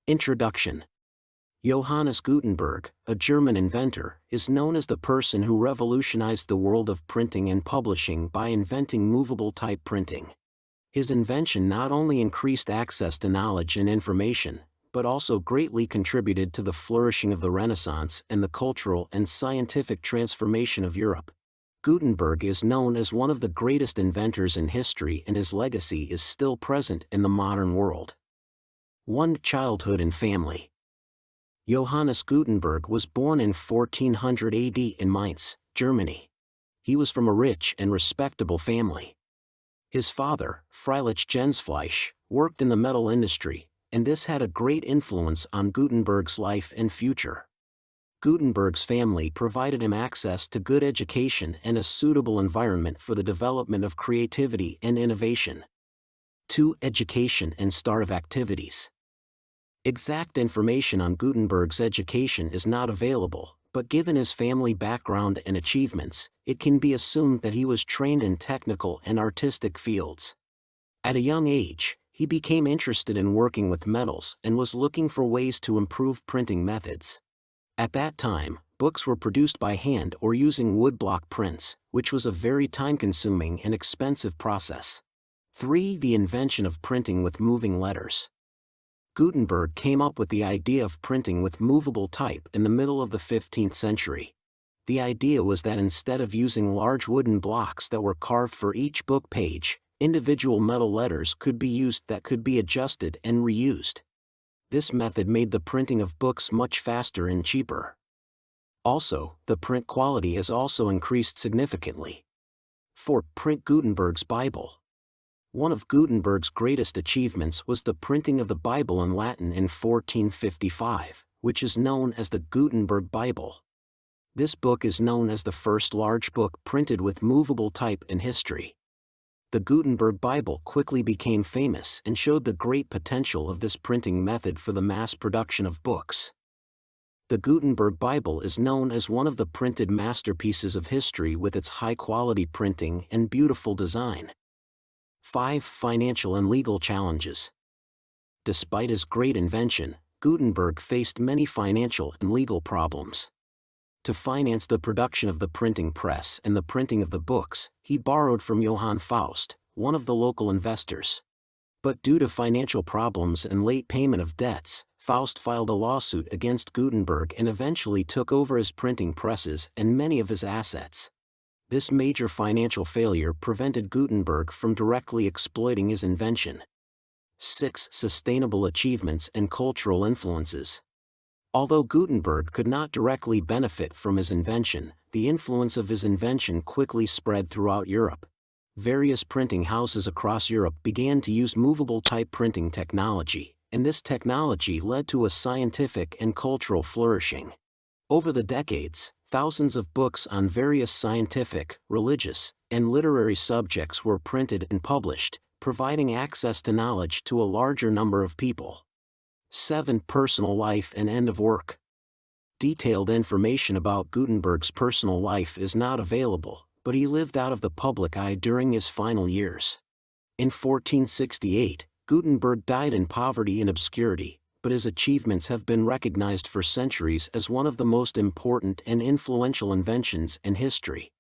Introduction. Johannes Gutenberg, a German inventor, is known as the person who revolutionized the world of printing and publishing by inventing movable type printing. His invention not only increased access to knowledge and information, but also greatly contributed to the flourishing of the Renaissance and the cultural and scientific transformation of Europe. Gutenberg is known as one of the greatest inventors in history, and his legacy is still present in the modern world. 1. Childhood and family. Johannes Gutenberg was born in 1400 AD in Mainz, Germany. He was from a rich and respectable family. His father, Friedrich Gensfleisch, worked in the metal industry, and this had a great influence on Gutenberg's life and future. Gutenberg's family provided him access to good education and a suitable environment for the development of creativity and innovation. 2. Education and start of activities. Exact information on Gutenberg's education is not available, but given his family background and achievements, it can be assumed that he was trained in technical and artistic fields. At a young age, he became interested in working with metals and was looking for ways to improve printing methods. At that time, books were produced by hand or using woodblock prints, which was a very time-consuming and expensive process. 3. The invention of printing with moving letters. Gutenberg came up with the idea of printing with movable type in the middle of the 15th century. The idea was that instead of using large wooden blocks that were carved for each book page, individual metal letters could be used that could be adjusted and reused. This method made the printing of books much faster and cheaper. Also, the print quality has also increased significantly. 4. Print Gutenberg's Bible. One of Gutenberg's greatest achievements was the printing of the Bible in Latin in 1455, which is known as the Gutenberg Bible. This book is known as the first large book printed with movable type in history. The Gutenberg Bible quickly became famous and showed the great potential of this printing method for the mass production of books. The Gutenberg Bible is known as one of the printed masterpieces of history with its high-quality printing and beautiful design. 5. Financial and legal challenges. Despite his great invention, Gutenberg faced many financial and legal problems. To finance the production of the printing press and the printing of the books, he borrowed from Johann Faust, one of the local investors. But due to financial problems and late payment of debts, Faust filed a lawsuit against Gutenberg and eventually took over his printing presses and many of his assets. This major financial failure prevented Gutenberg from directly exploiting his invention. 6. Sustainable achievements and cultural influences. Although Gutenberg could not directly benefit from his invention, the influence of his invention quickly spread throughout Europe. Various printing houses across Europe began to use movable type printing technology, and this technology led to a scientific and cultural flourishing. Over the decades, thousands of books on various scientific, religious, and literary subjects were printed and published, providing access to knowledge to a larger number of people. 7. Personal life and end of work. Detailed information about Gutenberg's personal life is not available, but he lived out of the public eye during his final years. In 1468, Gutenberg died in poverty and obscurity, but his achievements have been recognized for centuries as one of the most important and influential inventions in history.